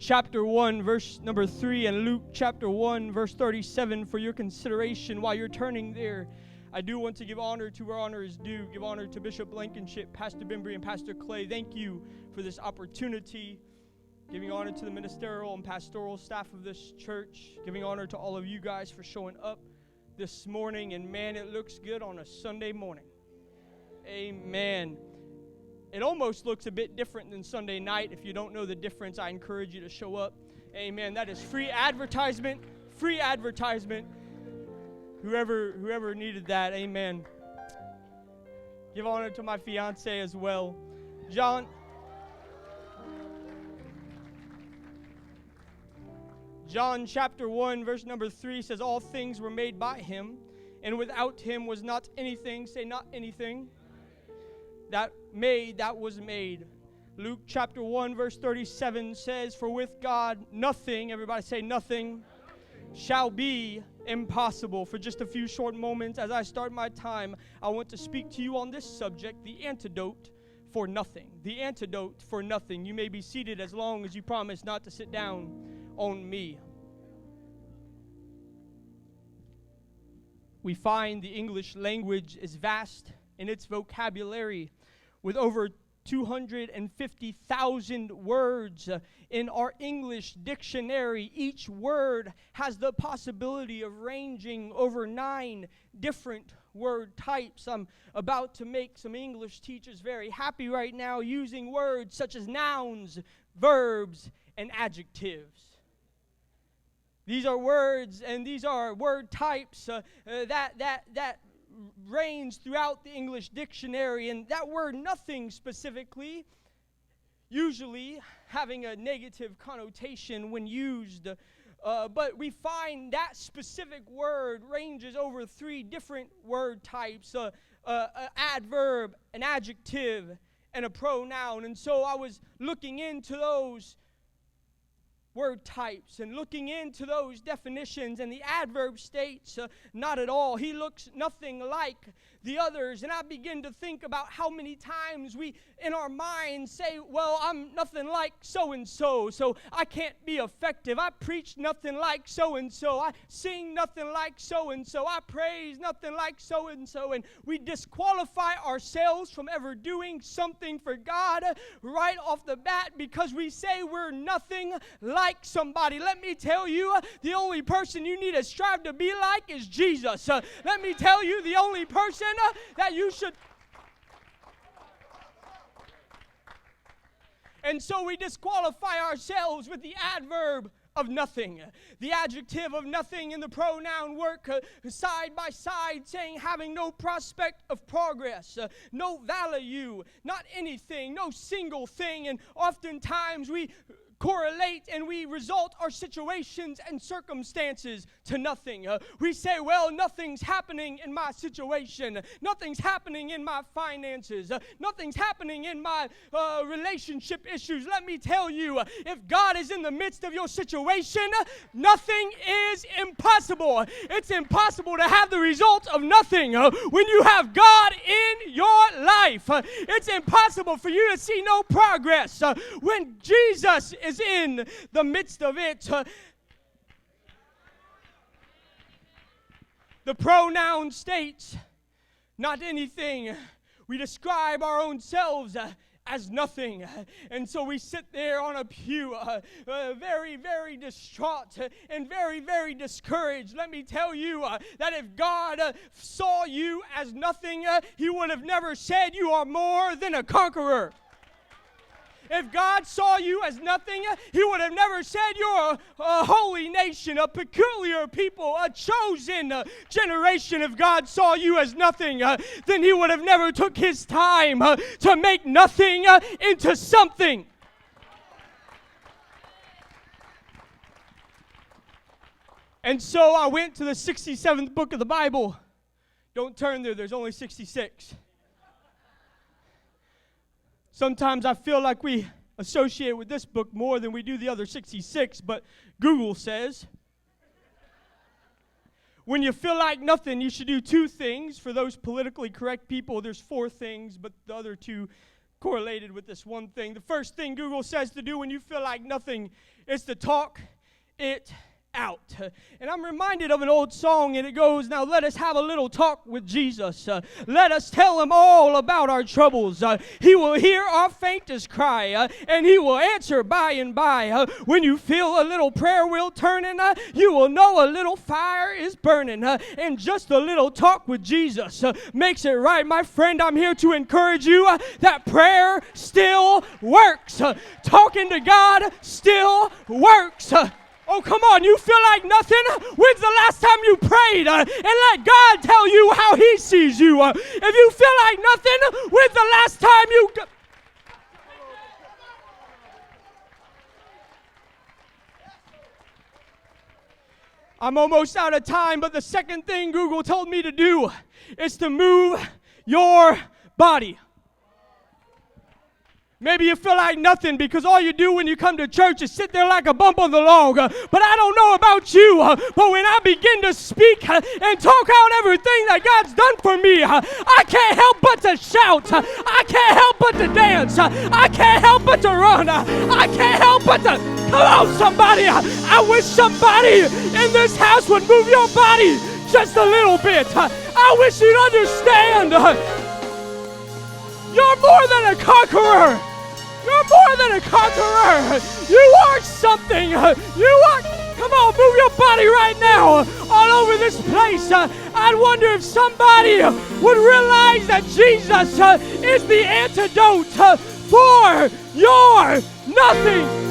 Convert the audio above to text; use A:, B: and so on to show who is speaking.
A: chapter 1, verse number 3, and Luke chapter 1, verse 37 for your consideration. While you're turning there, I do want to give honor to where honor is due. Give honor to Bishop Blankenship, Pastor Bembry, and Pastor Clay. Thank you for this opportunity. Giving honor to the ministerial and pastoral staff of this church. Giving honor to all of you guys for showing up this morning. And man, it looks good on a Sunday morning. Amen. It almost looks a bit different than Sunday night. If you don't know the difference, I encourage you to show up. Amen. That is free advertisement. Free advertisement. Whoever needed that. Amen. Give honor to my fiance as well. John chapter 1, verse number 3 says, all things were made by him, and without him was not anything. Say not anything. That was made. Luke chapter 1, verse 37 says, for with God nothing, everybody say nothing, shall be impossible. For just a few short moments as I start my time, I want to speak to you on this subject, the antidote for nothing. The antidote for nothing. You may be seated as long as you promise not to sit down on me. We find the English language is vast in its vocabulary, with over 250,000 words in our English dictionary. Each word has the possibility of ranging over 9 different word types. I'm about to make some English teachers very happy right now using words such as nouns, verbs, and adjectives. These are words and these are word types that range throughout the English dictionary, and that word nothing specifically, usually having a negative connotation when used, but we find that specific word ranges over 3 different word types, an adverb, an adjective, and a pronoun. And so I was looking into those word types and looking into those definitions, and the adverb states not at all. He looks nothing like the others. And I begin to think about how many times we in our minds say, well, I'm nothing like so-and-so, so I can't be effective. I preach nothing like so-and-so. I sing nothing like so-and-so. I praise nothing like so-and-so. And we disqualify ourselves from ever doing something for God right off the bat because we say we're nothing like somebody. Let me tell you, the only person you need to strive to be like is Jesus. Let me tell you, the only person that you should. And so we disqualify ourselves with the adverb of nothing. The adjective of nothing and the pronoun work side by side, saying having no prospect of progress, no value, not anything, no single thing. And oftentimes we correlate and we result our situations and circumstances to nothing. We say, well, nothing's happening in my situation. Nothing's happening in my finances. Nothing's happening in my relationship issues. Let me tell you, if God is in the midst of your situation, nothing is impossible. It's impossible to have the result of nothing when you have God in your life. It's impossible for you to see no progress when Jesus is in the midst of it. The pronoun states not anything. We describe our own selves as nothing. And so we sit there on a pew very, very distraught and very, very discouraged. Let me tell you that if God saw you as nothing, he would have never said you are more than a conqueror. If God saw you as nothing, he would have never said you're a holy nation, a peculiar people, a chosen generation. If God saw you as nothing, then he would have never took his time to make nothing into something. And so I went to the 67th book of the Bible. Don't turn there, there's only 66. Sometimes I feel like we associate with this book more than we do the other 66, but Google says when you feel like nothing, you should do 2 things. For those politically correct people, there's 4 things, but the other 2 correlated with this one thing. The first thing Google says to do when you feel like nothing is to talk it out. And I'm reminded of an old song, and it goes, now let us have a little talk with Jesus. Let us tell him all about our troubles. He will hear our faintest cry, and he will answer by and by. When you feel a little prayer wheel turning, you will know a little fire is burning. And just a little talk with Jesus makes it right. My friend, I'm here to encourage you that prayer still works. Talking to God still works. Oh, come on, you feel like nothing? When's the last time you prayed? And let God tell you how he sees you. If you feel like nothing, when's the last time you... I'm almost out of time, but the second thing Google told me to do is to move your body. Maybe you feel like nothing because all you do when you come to church is sit there like a bump on the log. But I don't know about you, but when I begin to speak and talk out everything that God's done for me, I can't help but to shout. I can't help but to dance. I can't help but to run. I can't help but to... Come on, somebody. I wish somebody in this house would move your body just a little bit. I wish you'd understand. You're more than a conqueror. You're more than a conqueror. You are something. You are. Come on, move your body right now all over this place. I'd wonder if somebody would realize that Jesus is the antidote for your nothing.